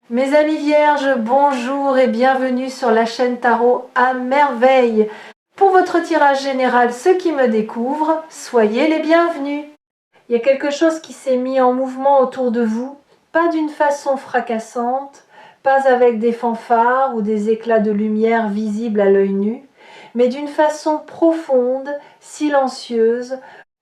Mes amis vierges, bonjour et bienvenue sur la chaîne Tarot à merveille. Pour votre tirage général, ceux qui me découvrent, soyez les bienvenus. Il y a quelque chose qui s'est mis en mouvement autour de vous, pas d'une façon fracassante, pas avec des fanfares ou des éclats de lumière visibles à l'œil nu, mais d'une façon profonde, silencieuse,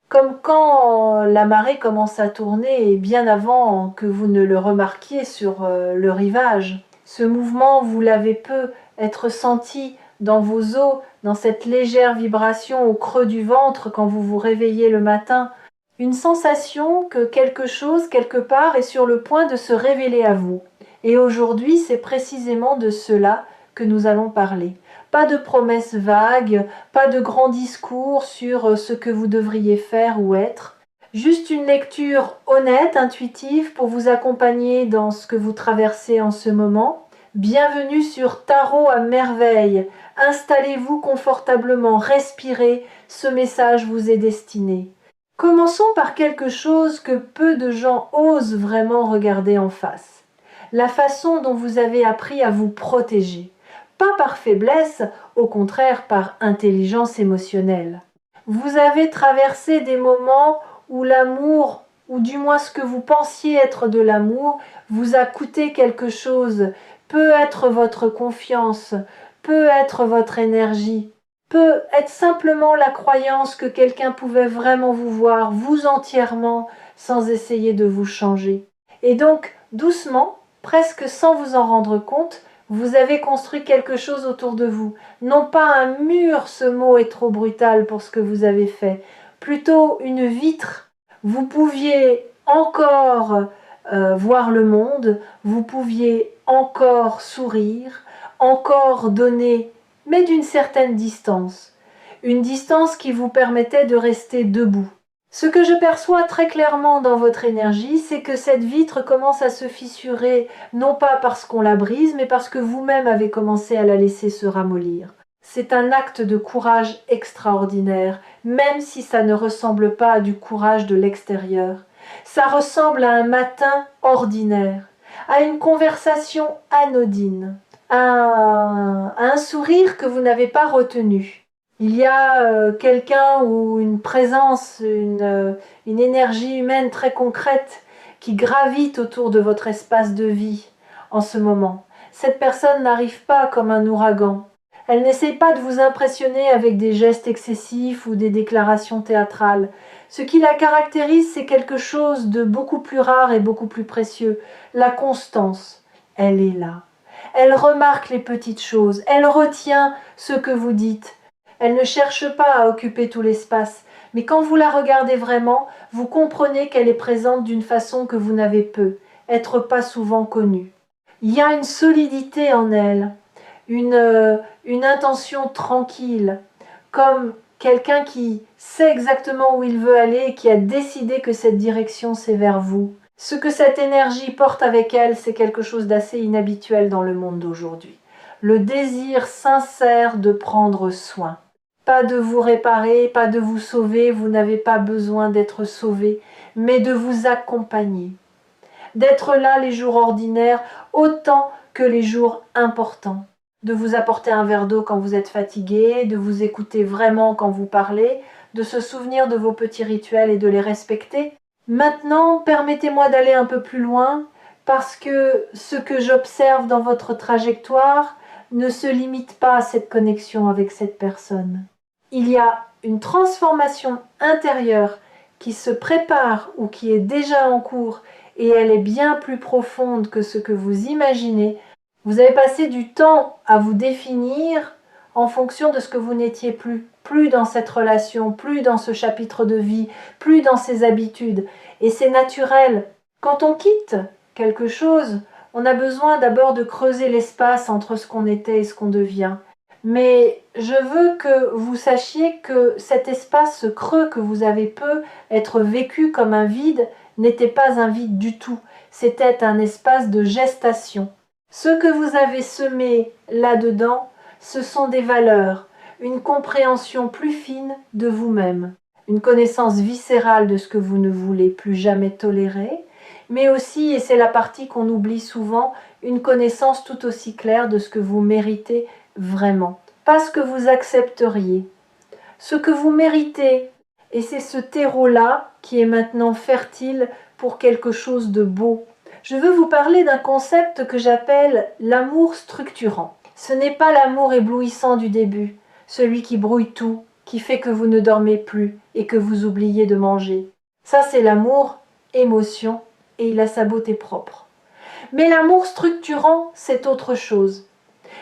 comme quand la marée commence à tourner et bien avant que vous ne le remarquiez sur le rivage. Ce mouvement, vous l'avez peu être senti dans vos os, dans cette légère vibration au creux du ventre quand vous vous réveillez le matin. Une sensation que quelque chose, quelque part, est sur le point de se révéler à vous. Et aujourd'hui, c'est précisément de cela que nous allons parler. Pas de promesses vagues, pas de grands discours sur ce que vous devriez faire ou être. Juste une lecture honnête, intuitive, pour vous accompagner dans ce que vous traversez en ce moment. Bienvenue sur Tarot à merveille. Installez-vous confortablement, respirez, ce message vous est destiné. Commençons par quelque chose que peu de gens osent vraiment regarder en face. La façon dont vous avez appris à vous protéger. Pas par faiblesse, au contraire par intelligence émotionnelle. Vous avez traversé des moments où l'amour, ou du moins ce que vous pensiez être de l'amour, vous a coûté quelque chose. Peut être votre confiance, peut être votre énergie, peut être simplement la croyance que quelqu'un pouvait vraiment vous voir, vous entièrement, sans essayer de vous changer. Et donc, doucement, presque sans vous en rendre compte, vous avez construit quelque chose autour de vous. Non pas un mur, ce mot est trop brutal pour ce que vous avez fait, plutôt une vitre. Vous pouviez encore voir le monde, vous pouviez encore sourire, encore donner, mais d'une certaine distance. Une distance qui vous permettait de rester debout. Ce que je perçois très clairement dans votre énergie, c'est que cette vitre commence à se fissurer, non pas parce qu'on la brise, mais parce que vous-même avez commencé à la laisser se ramollir. C'est un acte de courage extraordinaire, même si ça ne ressemble pas à du courage de l'extérieur. Ça ressemble à un matin ordinaire, à une conversation anodine, à un sourire que vous n'avez pas retenu. Il y a quelqu'un ou une présence, une énergie humaine très concrète qui gravite autour de votre espace de vie en ce moment. Cette personne n'arrive pas comme un ouragan. Elle n'essaye pas de vous impressionner avec des gestes excessifs ou des déclarations théâtrales. Ce qui la caractérise, c'est quelque chose de beaucoup plus rare et beaucoup plus précieux, la constance. Elle est là. Elle remarque les petites choses, elle retient ce que vous dites. Elle ne cherche pas à occuper tout l'espace, mais quand vous la regardez vraiment, vous comprenez qu'elle est présente d'une façon que vous n'avez peu, être pas souvent connue. Il y a une solidité en elle, une intention tranquille, comme quelqu'un qui sait exactement où il veut aller et qui a décidé que cette direction c'est vers vous. Ce que cette énergie porte avec elle, c'est quelque chose d'assez inhabituel dans le monde d'aujourd'hui. Le désir sincère de prendre soin. Pas de vous réparer, pas de vous sauver, vous n'avez pas besoin d'être sauvé, mais de vous accompagner. D'être là les jours ordinaires autant que les jours importants. De vous apporter un verre d'eau quand vous êtes fatigué, de vous écouter vraiment quand vous parlez, de se souvenir de vos petits rituels et de les respecter. Maintenant, permettez-moi d'aller un peu plus loin, parce que ce que j'observe dans votre trajectoire ne se limite pas à cette connexion avec cette personne. Il y a une transformation intérieure qui se prépare ou qui est déjà en cours et elle est bien plus profonde que ce que vous imaginez. Vous avez passé du temps à vous définir en fonction de ce que vous n'étiez plus dans cette relation, plus dans ce chapitre de vie, plus dans ces habitudes. Et c'est naturel. Quand on quitte quelque chose, on a besoin d'abord de creuser l'espace entre ce qu'on était et ce qu'on devient. Mais je veux que vous sachiez que cet espace creux que vous avez peu être vécu comme un vide n'était pas un vide du tout. C'était un espace de gestation. Ce que vous avez semé là-dedans, ce sont des valeurs, une compréhension plus fine de vous-même, une connaissance viscérale de ce que vous ne voulez plus jamais tolérer, mais aussi, et c'est la partie qu'on oublie souvent, une connaissance tout aussi claire de ce que vous méritez vraiment. Pas ce que vous accepteriez. Ce que vous méritez. Et c'est ce terreau-là qui est maintenant fertile pour quelque chose de beau. Je veux vous parler d'un concept que j'appelle l'amour structurant. Ce n'est pas l'amour éblouissant du début, celui qui brouille tout, qui fait que vous ne dormez plus et que vous oubliez de manger. Ça, c'est l'amour, émotion, et il a sa beauté propre. Mais l'amour structurant, c'est autre chose.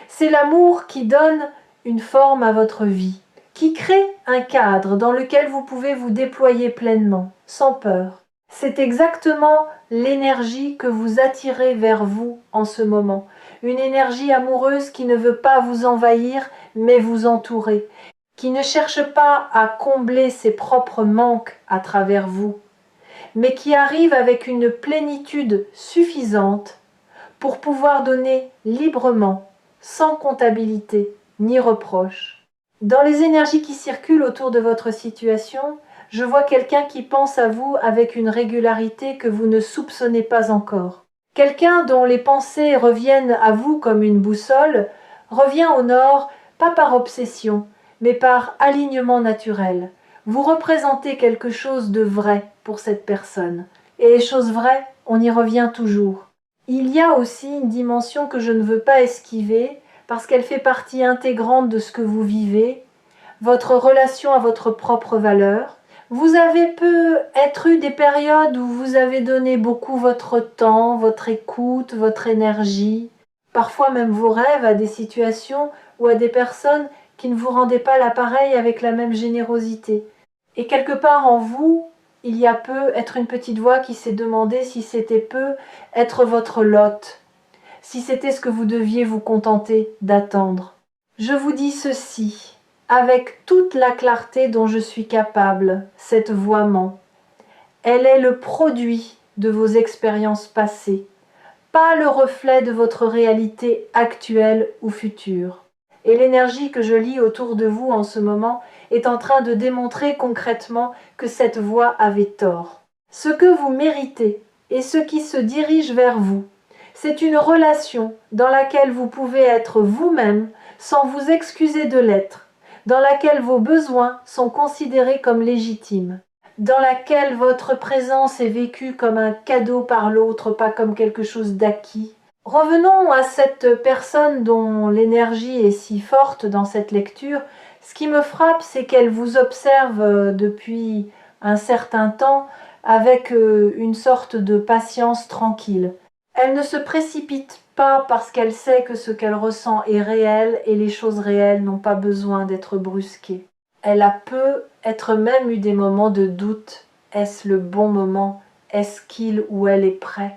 C'est l'amour qui donne une forme à votre vie, qui crée un cadre dans lequel vous pouvez vous déployer pleinement, sans peur. C'est exactement l'énergie que vous attirez vers vous en ce moment. Une énergie amoureuse qui ne veut pas vous envahir, mais vous entourer, qui ne cherche pas à combler ses propres manques à travers vous, mais qui arrive avec une plénitude suffisante pour pouvoir donner librement, sans comptabilité ni reproche. Dans les énergies qui circulent autour de votre situation, je vois quelqu'un qui pense à vous avec une régularité que vous ne soupçonnez pas encore. Quelqu'un dont les pensées reviennent à vous comme une boussole, revient au nord, pas par obsession, mais par alignement naturel. Vous représentez quelque chose de vrai pour cette personne. Et les choses vraies, on y revient toujours. Il y a aussi une dimension que je ne veux pas esquiver, parce qu'elle fait partie intégrante de ce que vous vivez, votre relation à votre propre valeur. Vous avez peut-être eu des périodes où vous avez donné beaucoup votre temps, votre écoute, votre énergie, parfois même vos rêves à des situations ou à des personnes qui ne vous rendaient pas l'appareil avec la même générosité. Et quelque part en vous, il y a peu être une petite voix qui s'est demandé si c'était peu être votre lot, si c'était ce que vous deviez vous contenter d'attendre. Je vous dis ceci, avec toute la clarté dont je suis capable, cette voix ment. Elle est le produit de vos expériences passées, pas le reflet de votre réalité actuelle ou future. Et l'énergie que je lis autour de vous en ce moment est en train de démontrer concrètement que cette voix avait tort. Ce que vous méritez et ce qui se dirige vers vous, c'est une relation dans laquelle vous pouvez être vous-même sans vous excuser de l'être, dans laquelle vos besoins sont considérés comme légitimes, dans laquelle votre présence est vécue comme un cadeau par l'autre, pas comme quelque chose d'acquis. Revenons à cette personne dont l'énergie est si forte dans cette lecture. Ce qui me frappe, c'est qu'elle vous observe depuis un certain temps avec une sorte de patience tranquille. Elle ne se précipite pas parce qu'elle sait que ce qu'elle ressent est réel et les choses réelles n'ont pas besoin d'être brusquées. Elle a peut-être même eu des moments de doute. Est-ce le bon moment? Est-ce qu'il ou elle est prêt?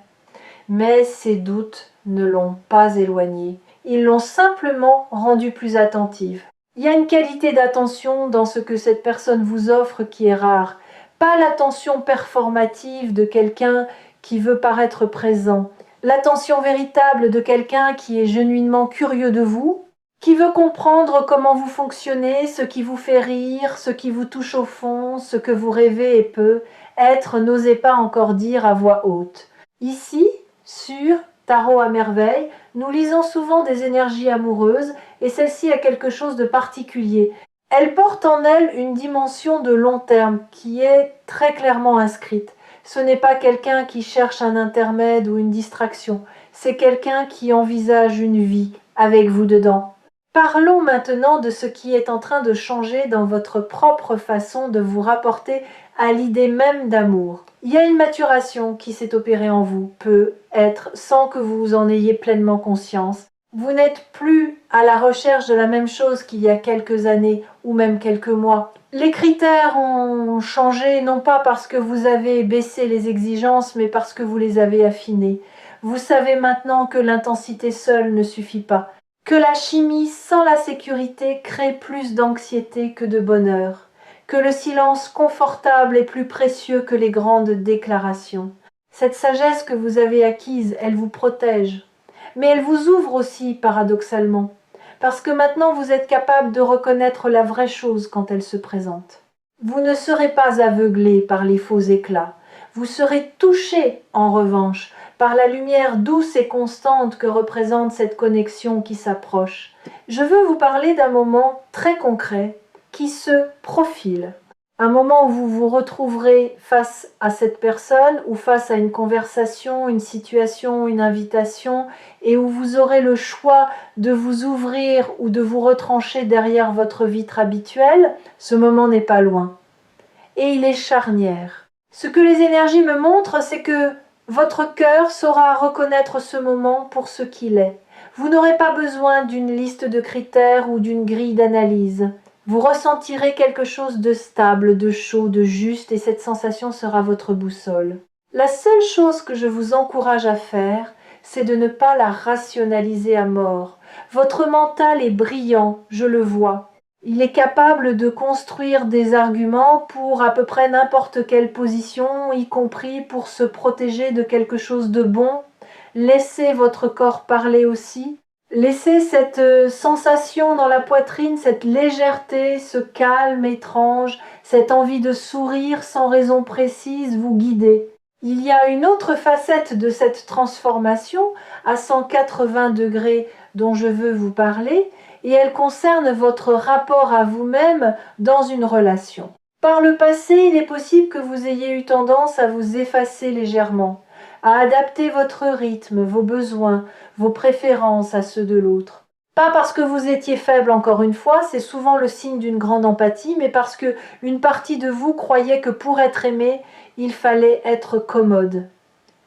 Mais ces doutes ne l'ont pas éloignée. Ils l'ont simplement rendue plus attentive. Il y a une qualité d'attention dans ce que cette personne vous offre qui est rare. Pas l'attention performative de quelqu'un qui veut paraître présent. L'attention véritable de quelqu'un qui est genuinement curieux de vous, qui veut comprendre comment vous fonctionnez, ce qui vous fait rire, ce qui vous touche au fond, ce que vous rêvez et peut être, n'osez pas encore dire à voix haute. Ici, sur Tarot à merveille, nous lisons souvent des énergies amoureuses et celle-ci a quelque chose de particulier. Elle porte en elle une dimension de long terme qui est très clairement inscrite. Ce n'est pas quelqu'un qui cherche un intermède ou une distraction, c'est quelqu'un qui envisage une vie avec vous dedans. Parlons maintenant de ce qui est en train de changer dans votre propre façon de vous rapporter à l'idée même d'amour. Il y a une maturation qui s'est opérée en vous, peut-être sans que vous en ayez pleinement conscience. Vous n'êtes plus à la recherche de la même chose qu'il y a quelques années ou même quelques mois. Les critères ont changé non pas parce que vous avez baissé les exigences, mais parce que vous les avez affinées. Vous savez maintenant que l'intensité seule ne suffit pas, que la chimie sans la sécurité crée plus d'anxiété que de bonheur, que le silence confortable est plus précieux que les grandes déclarations. Cette sagesse que vous avez acquise, elle vous protège, mais elle vous ouvre aussi paradoxalement, parce que maintenant vous êtes capable de reconnaître la vraie chose quand elle se présente. Vous ne serez pas aveuglé par les faux éclats, vous serez touché en revanche par la lumière douce et constante que représente cette connexion qui s'approche. Je veux vous parler d'un moment très concret qui se profile. Un moment où vous vous retrouverez face à cette personne ou face à une conversation, une situation, une invitation, et où vous aurez le choix de vous ouvrir ou de vous retrancher derrière votre vitre habituelle. Ce moment n'est pas loin. Et il est charnière. Ce que les énergies me montrent, c'est que votre cœur saura reconnaître ce moment pour ce qu'il est. Vous n'aurez pas besoin d'une liste de critères ou d'une grille d'analyse. Vous ressentirez quelque chose de stable, de chaud, de juste, et cette sensation sera votre boussole. La seule chose que je vous encourage à faire, c'est de ne pas la rationaliser à mort. Votre mental est brillant, je le vois. Il est capable de construire des arguments pour à peu près n'importe quelle position, y compris pour se protéger de quelque chose de bon. Laissez votre corps parler aussi. Laissez cette sensation dans la poitrine, cette légèreté, ce calme étrange, cette envie de sourire sans raison précise vous guider. Il y a une autre facette de cette transformation à 180 degrés dont je veux vous parler, et elle concerne votre rapport à vous-même dans une relation. Par le passé, il est possible que vous ayez eu tendance à vous effacer légèrement, à adapter votre rythme, vos besoins, vos préférences à ceux de l'autre. Pas parce que vous étiez faible encore une fois, c'est souvent le signe d'une grande empathie, mais parce que une partie de vous croyait que pour être aimé, il fallait être commode,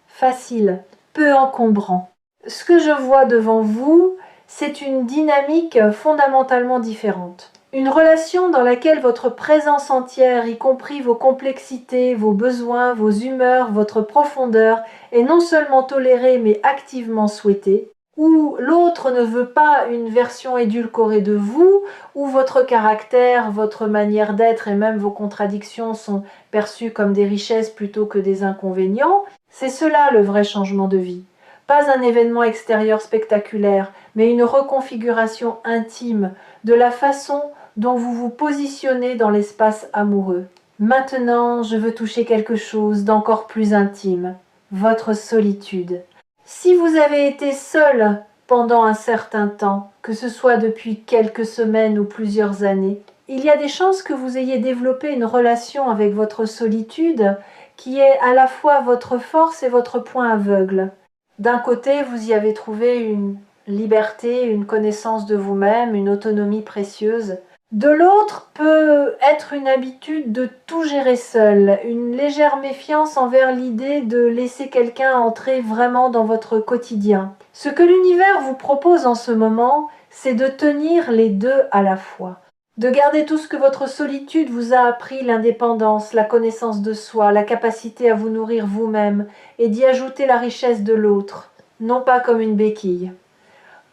facile, peu encombrant. Ce que je vois devant vous, c'est une dynamique fondamentalement différente. Une relation dans laquelle votre présence entière, y compris vos complexités, vos besoins, vos humeurs, votre profondeur, est non seulement tolérée mais activement souhaitée, où l'autre ne veut pas une version édulcorée de vous, où votre caractère, votre manière d'être et même vos contradictions sont perçues comme des richesses plutôt que des inconvénients, c'est cela le vrai changement de vie. Pas un événement extérieur spectaculaire, mais une reconfiguration intime de la façon dont vous vous positionnez dans l'espace amoureux. Maintenant, je veux toucher quelque chose d'encore plus intime, votre solitude. Si vous avez été seul pendant un certain temps, que ce soit depuis quelques semaines ou plusieurs années, il y a des chances que vous ayez développé une relation avec votre solitude qui est à la fois votre force et votre point aveugle. D'un côté, vous y avez trouvé une liberté, une connaissance de vous-même, une autonomie précieuse. De l'autre peut être une habitude de tout gérer seul, une légère méfiance envers l'idée de laisser quelqu'un entrer vraiment dans votre quotidien. Ce que l'univers vous propose en ce moment, c'est de tenir les deux à la fois. De garder tout ce que votre solitude vous a appris, l'indépendance, la connaissance de soi, la capacité à vous nourrir vous-même, et d'y ajouter la richesse de l'autre, non pas comme une béquille.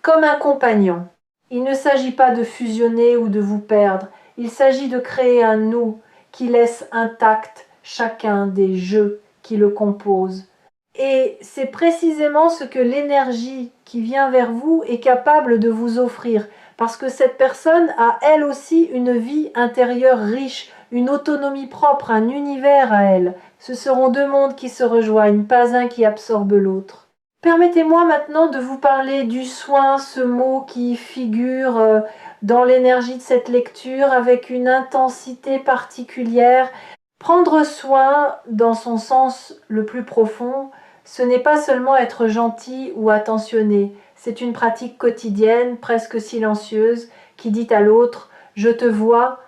Comme un compagnon. Il ne s'agit pas de fusionner ou de vous perdre, il s'agit de créer un nous qui laisse intact chacun des jeux qui le composent. Et c'est précisément ce que l'énergie qui vient vers vous est capable de vous offrir, parce que cette personne a elle aussi une vie intérieure riche, une autonomie propre, un univers à elle. Ce seront deux mondes qui se rejoignent, pas un qui absorbe l'autre. Permettez-moi maintenant de vous parler du soin, ce mot qui figure dans l'énergie de cette lecture avec une intensité particulière. Prendre soin, dans son sens le plus profond, ce n'est pas seulement être gentil ou attentionné, c'est une pratique quotidienne, presque silencieuse, qui dit à l'autre « je te vois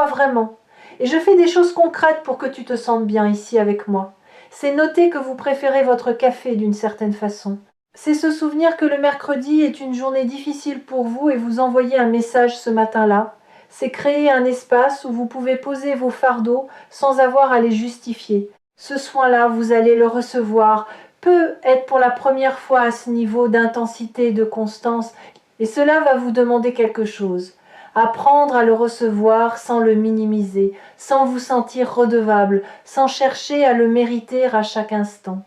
vraiment, et je fais des choses concrètes pour que tu te sentes bien ici avec moi ». C'est noter que vous préférez votre café d'une certaine façon. C'est se souvenir que le mercredi est une journée difficile pour vous et vous envoyer un message ce matin-là. C'est créer un espace où vous pouvez poser vos fardeaux sans avoir à les justifier. Ce soin-là, vous allez le recevoir, peut être pour la première fois à ce niveau d'intensité et de constance, et cela va vous demander quelque chose. Apprendre à le recevoir sans le minimiser, sans vous sentir redevable, sans chercher à le mériter à chaque instant.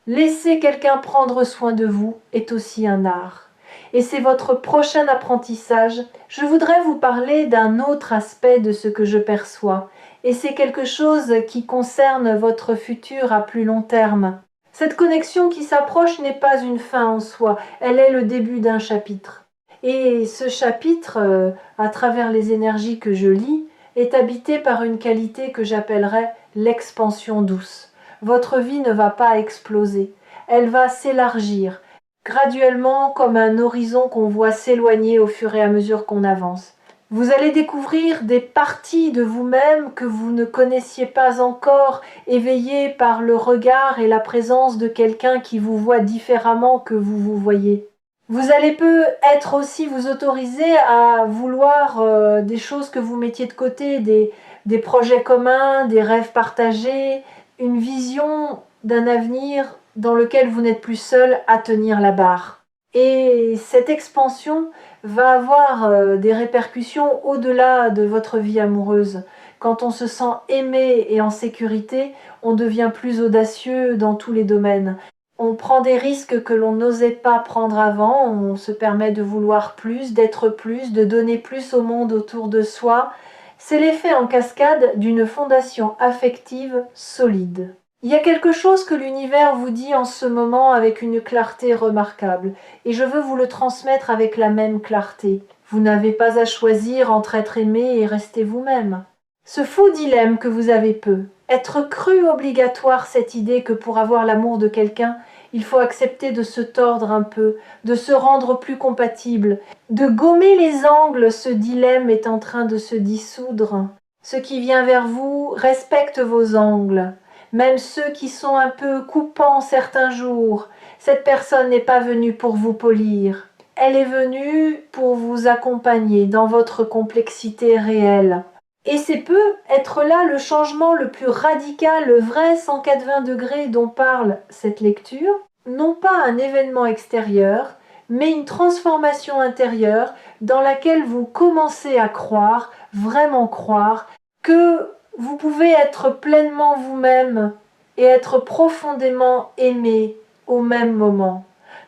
Laisser quelqu'un prendre soin de vous est aussi un art. Et c'est votre prochain apprentissage. Je voudrais vous parler d'un autre aspect de ce que je perçois, et c'est quelque chose qui concerne votre futur à plus long terme. Cette connexion qui s'approche n'est pas une fin en soi, elle est le début d'un chapitre. Et ce chapitre, à travers les énergies que je lis, est habité par une qualité que j'appellerais l'expansion douce. Votre vie ne va pas exploser, elle va s'élargir, graduellement comme un horizon qu'on voit s'éloigner au fur et à mesure qu'on avance. Vous allez découvrir des parties de vous-même que vous ne connaissiez pas encore, éveillées par le regard et la présence de quelqu'un qui vous voit différemment que vous vous voyez. Vous allez peut-être aussi vous autoriser à vouloir des choses que vous mettiez de côté, des projets communs, des rêves partagés, une vision d'un avenir dans lequel vous n'êtes plus seul à tenir la barre. Et cette expansion va avoir des répercussions au-delà de votre vie amoureuse. Quand on se sent aimé et en sécurité, on devient plus audacieux dans tous les domaines. On prend des risques que l'on n'osait pas prendre avant, on se permet de vouloir plus, d'être plus, de donner plus au monde autour de soi. C'est l'effet en cascade d'une fondation affective solide. Il y a quelque chose que l'univers vous dit en ce moment avec une clarté remarquable, et je veux vous le transmettre avec la même clarté. Vous n'avez pas à choisir entre être aimé et rester vous-même. Ce faux dilemme que vous avez être cru obligatoire cette idée que pour avoir l'amour de quelqu'un, il faut accepter de se tordre un peu, de se rendre plus compatible, de gommer les angles, ce dilemme est en train de se dissoudre. Ce qui vient vers vous respecte vos angles, même ceux qui sont un peu coupants certains jours. Cette personne n'est pas venue pour vous polir, elle est venue pour vous accompagner dans votre complexité réelle. Et c'est peut être là le changement le plus radical, le vrai 180 degrés dont parle cette lecture. Non pas un événement extérieur, mais une transformation intérieure dans laquelle vous commencez à croire, vraiment croire, que vous pouvez être pleinement vous-même et être profondément aimé au même moment.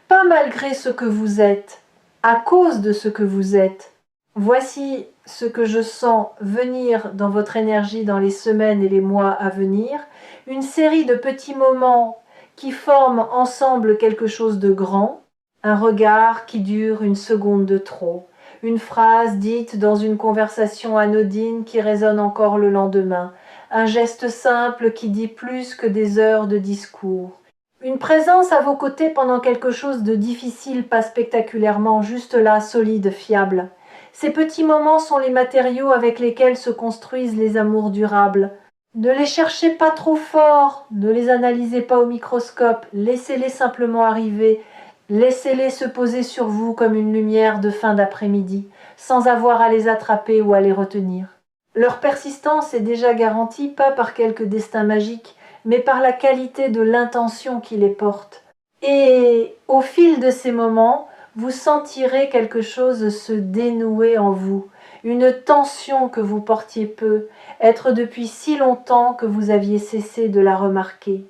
Pas malgré ce que vous êtes, à cause de ce que vous êtes. Voici ce que je sens venir dans votre énergie dans les semaines et les mois à venir, une série de petits moments qui forment ensemble quelque chose de grand, un regard qui dure une seconde de trop, une phrase dite dans une conversation anodine qui résonne encore le lendemain, un geste simple qui dit plus que des heures de discours. Une présence à vos côtés pendant quelque chose de difficile, pas spectaculairement, juste là, solide, fiable. Ces petits moments sont les matériaux avec lesquels se construisent les amours durables. Ne les cherchez pas trop fort, ne les analysez pas au microscope, laissez-les simplement arriver, laissez-les se poser sur vous comme une lumière de fin d'après-midi, sans avoir à les attraper ou à les retenir. Leur persistance est déjà garantie pas par quelque destin magique, mais par la qualité de l'intention qui les porte. Et au fil de ces moments, vous sentirez quelque chose se dénouer en vous, une tension que vous portiez peu, être depuis si longtemps que vous aviez cessé de la remarquer.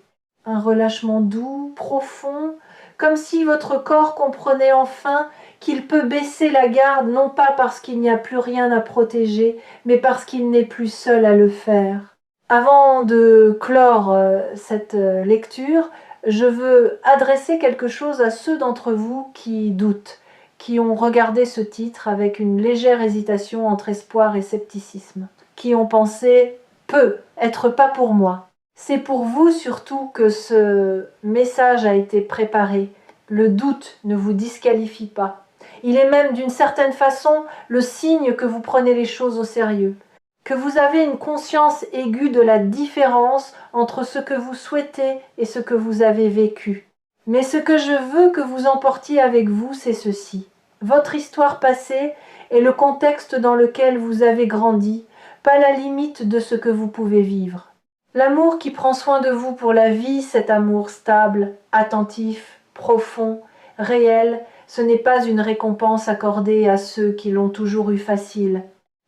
Un relâchement doux, profond, comme si votre corps comprenait enfin qu'il peut baisser la garde non pas parce qu'il n'y a plus rien à protéger, mais parce qu'il n'est plus seul à le faire. Avant de clore cette lecture, je veux adresser quelque chose à ceux d'entre vous qui doutent, qui ont regardé ce titre avec une légère hésitation entre espoir et scepticisme, qui ont pensé « peut être pas pour moi ». C'est pour vous surtout que ce message a été préparé. Le doute ne vous disqualifie pas. Il est même d'une certaine façon le signe que vous prenez les choses au sérieux, que vous avez une conscience aiguë de la différence entre ce que vous souhaitez et ce que vous avez vécu. Mais ce que je veux que vous emportiez avec vous, c'est ceci. Votre histoire passée est le contexte dans lequel vous avez grandi, pas la limite de ce que vous pouvez vivre. L'amour qui prend soin de vous pour la vie, cet amour stable, attentif, profond, réel, ce n'est pas une récompense accordée à ceux qui l'ont toujours eu facile.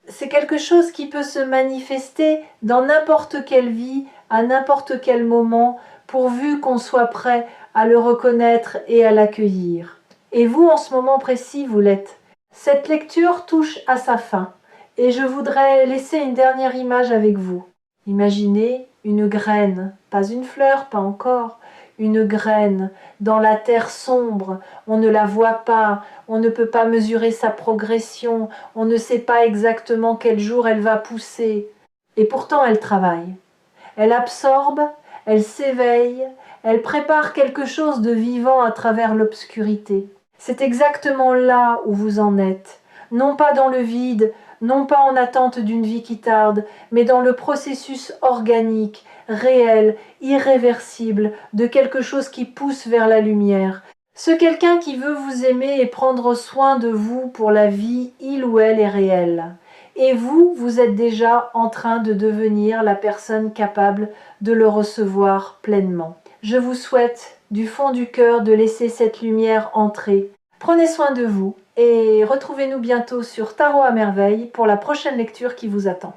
C'est quelque chose qui peut se manifester dans n'importe quelle vie, à n'importe quel moment, pourvu qu'on soit prêt à le reconnaître et à l'accueillir. Et vous, en ce moment précis, vous l'êtes. Cette lecture touche à sa fin, et je voudrais laisser une dernière image avec vous. Imaginez une graine, pas une fleur, pas encore, une graine dans la terre sombre. On ne la voit pas, on ne peut pas mesurer sa progression, on ne sait pas exactement quel jour elle va pousser. Et pourtant elle travaille. Elle absorbe, elle s'éveille, elle prépare quelque chose de vivant à travers l'obscurité. C'est exactement là où vous en êtes, non pas dans le vide, non pas en attente d'une vie qui tarde, mais dans le processus organique, réel, irréversible, de quelque chose qui pousse vers la lumière. Ce quelqu'un qui veut vous aimer et prendre soin de vous pour la vie, il ou elle est réel. Et vous, vous êtes déjà en train de devenir la personne capable de le recevoir pleinement. Je vous souhaite du fond du cœur de laisser cette lumière entrer. Prenez soin de vous et retrouvez-nous bientôt sur Tarot à merveille pour la prochaine lecture qui vous attend.